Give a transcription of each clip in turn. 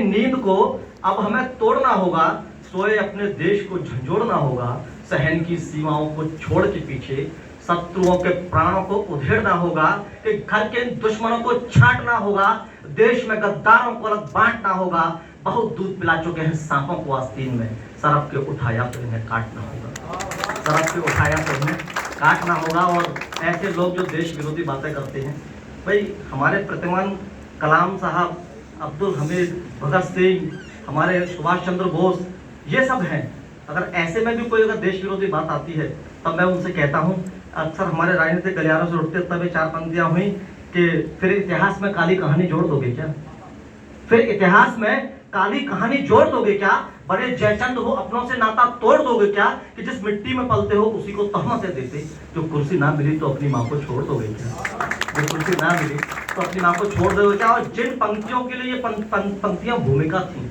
नींद को अब हमें तोड़ना होगा, सोए अपने देश को झंझोड़ना होगा, सहन की सीमाओं को छोड़ के पीछे शत्रुओं के प्राणों को उधेड़ना होगा, कि घर के दुश्मनों को छांटना होगा, देश में गद्दारों को अलग बांटना होगा। बहुत दूध पिला चुके हैं सांपों को आस्तीन में, सरफ के उठाया तो इन्हें काटना होगा, सरफ के उठाया तो इन्हें काटना होगा। और ऐसे लोग जो देश विरोधी बातें करते हैं, भाई हमारे प्रतिमान कलाम साहब, अब्दुल हमीद, भगत सिंह, हमारे सुभाष चंद्र बोस, ये सब हैं। अगर ऐसे में भी कोई अगर देश विरोधी बात आती है तब मैं उनसे कहता हूँ, अक्सर हमारे राजनीतिक गलियारों से उठते तब ये चार पंक्तियाँ हुई कि फिर इतिहास में काली कहानी जोड़ दोगे क्या, फिर इतिहास में काली कहानी जोड़ दोगे क्या, बड़े जयचंद हो अपनों से नाता तोड़ दोगे क्या, कि जिस मिट्टी में पलते हो उसी को तहमतें देते, जो कुर्सी ना मिली तो अपनी माँ को छोड़ दोगे क्या, जो कुर्सी ना मिली तो अपनी माँ को छोड़ दोगे क्या। और जिन पंक्तियों के लिए ये पंक्तियां भूमिका थी,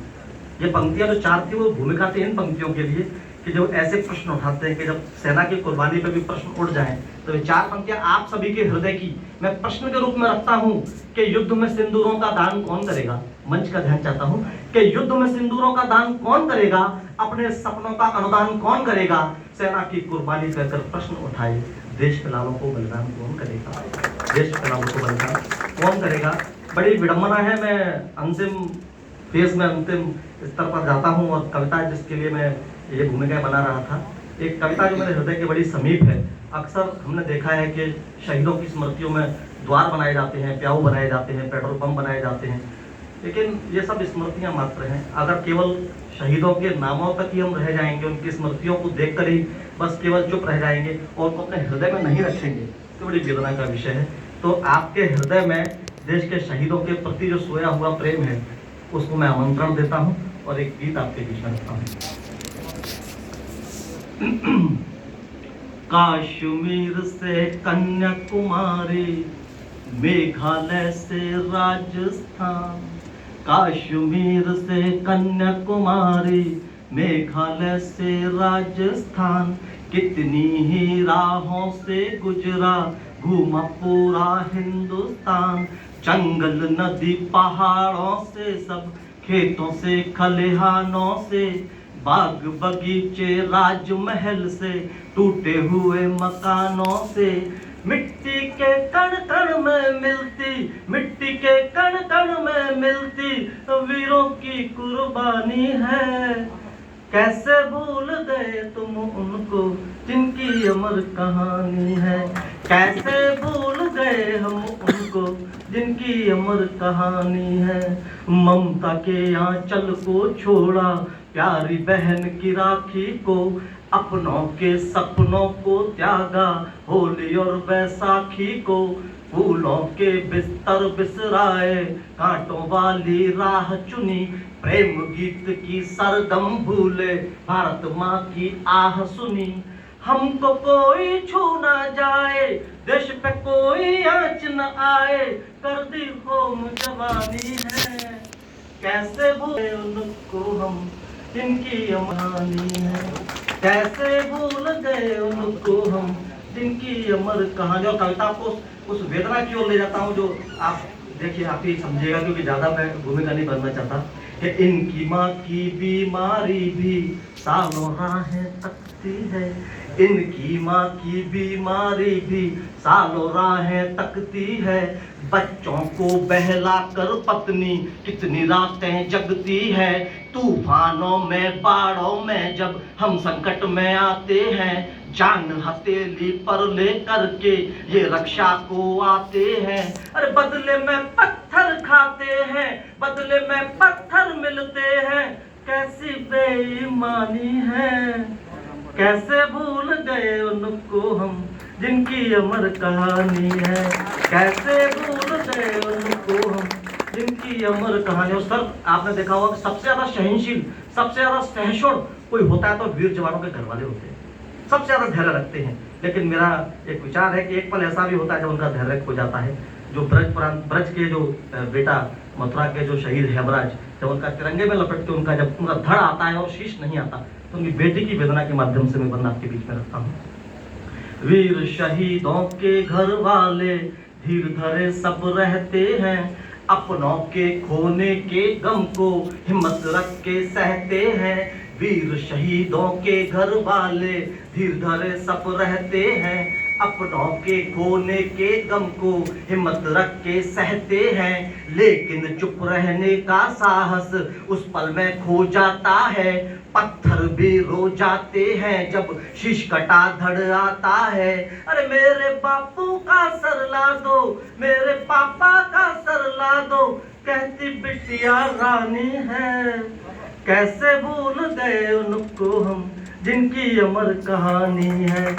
ये पंक्तियां जो चार थी वो भूमिका थी इन पंक्तियों के लिए, कि जो ऐसे प्रश्न उठाते हैं कि जब सेना की कुर्बानी पर भी प्रश्न उठ जाएं, तो ये चार पंक्तियां आप सभी के हृदय की मैं प्रश्न के रूप में रखता हूं कि युद्ध में सिंदूरों का दान कौन करेगा। मंच का ध्यान चाहता हूं कि युद्ध में सिंदूरों का दान कौन करेगा, अपने सपनों का अनुदान कौन करेगा, सेना की कुर्बानी कहकर प्रश्न उठाए, देश के लालों को बलिदान कौन करेगा, देश के लालों को बलिदान कौन करेगा। बड़ी विडंबना है, मैं अंतिम फेज में अंतिम स्तर पर जाता हूं और कविता जिसके लिए मैं ये भूमिका बना रहा था, एक कविता जो मेरे हृदय के बड़ी समीप है। अक्सर हमने देखा है कि शहीदों की स्मृतियों में द्वार बनाए जाते हैं, प्याऊ बनाए जाते हैं, पेट्रोल पंप बनाए जाते हैं, लेकिन ये सब स्मृतियां मात्र हैं। अगर केवल शहीदों के नामों तक ही हम रह जाएंगे, उनकी स्मृतियों को देखकर ही बस केवल चुप रह जाएंगे और उनको अपने हृदय में नहीं रखेंगे, तो बड़ी वेदना का विषय है। तो आपके हृदय में देश के शहीदों के प्रति जो सोया हुआ प्रेम है, उसको मैं आमंत्रण देता हूँ और एक गीत आपके बीच में रखता हूँ। कश्मीर से कन्याकुमारी, मेघालय से राजस्थान, कश्मीर से कन्याकुमारी, मेघालय से राजस्थान, कितनी ही राहों से गुजरा घूमा पूरा हिंदुस्तान, जंगल नदी पहाड़ों से सब, खेतों से खलिहानों से, बाग बगीचे राजमहल से, टूटे हुए मकानों से, मिट्टी के कण कण में मिलती, मिट्टी के कण कण में मिलती वीरों की कुर्बानी है। कैसे भूल गए तुम उनको जिनकी अमर कहानी है, कैसे भूल गए हम उनको जिनकी अमर कहानी है। ममता के आंचल को छोड़ा, प्यारी बहन की राखी को, अपनों के सपनों को त्यागा, होली और बैसाखी को, फूलों के बिस्तर बिसराए, कांटों वाली राह चुनी, प्रेम गीत की सरगम भूले, भारत माँ की आह सुनी। हमको कोई छू ना जाए, देश पे कोई आँच न आए, कर दी होम जवानी है। कैसे भूले उनको हम जिनकी अमानी है, कैसे भूल गए उनको हम जिनकी अमर कहानी। और कविता को उस वेदना की ओर ले जाता हूँ जो आप देखिए, आप ही समझिएगा, क्योंकि ज़्यादा मैं भूमिका नहीं बनना चाहता, कि इनकी माँ की बीमारी भी सालों राहें तकती है, इनकी माँ की बीमारी भी सालों राहें तकती है, बच्चों को बहलाकर पत्नी कितनी रातें जगती है, तूफानों में बाढ़ों में जब हम संकट में आते हैं, जान हथेली पर ले करके ये रक्षा को आते हैं। अरे बदले में पत्थर खाते हैं, बदले में पत्थर मिलते हैं, कैसी बेईमानी है। कैसे भूल गए उनको हम जिनकी अमर कहानी है, कैसे भूल गए उनको हम जिनकी अमर कहानी। और सर आपने देखा होगा कि सबसे ज्यादा सहनशील, सबसे ज्यादा सहिष्णु कोई होता है तो वीर जवानों के घर वाले होते हैं, सबसे ज्यादा धैर्य रखते हैं। लेकिन मेरा एक विचार है कि एक पल ऐसा भी होता है जब उनका धैर्य खो जाता है। जो ब्रज के जो बेटा मथुरा के जो शहीद हेमराज, जब उनका तिरंगे में लपट के उनका जब उनका धड़ आता है और शीश नहीं आता, तो उनकी बेटी की वेदना के माध्यम से मैं वंदना आपके बीच में रखता हूँ। वीर शहीदों के घर वाले धीर धरे सब रहते हैं, अपनों के खोने के गम को हिम्मत रख के सहते हैं। वीर शहीदों के घर वाले धीर धरे सब रहते हैं। अपनों के खोने के गम को हिम्मत रख के सहते हैं। लेकिन चुप रहने का साहस उस पल में खो जाता है। पत्थर भी रो जाते हैं जब शीश कटा धड़ आता है। अरे मेरे बापू का सर ला दो, मेरे पापा का सर ला दो, कहती बिटिया रानी है। कैसे भूल गए उनको हम जिनकी अमर कहानी है।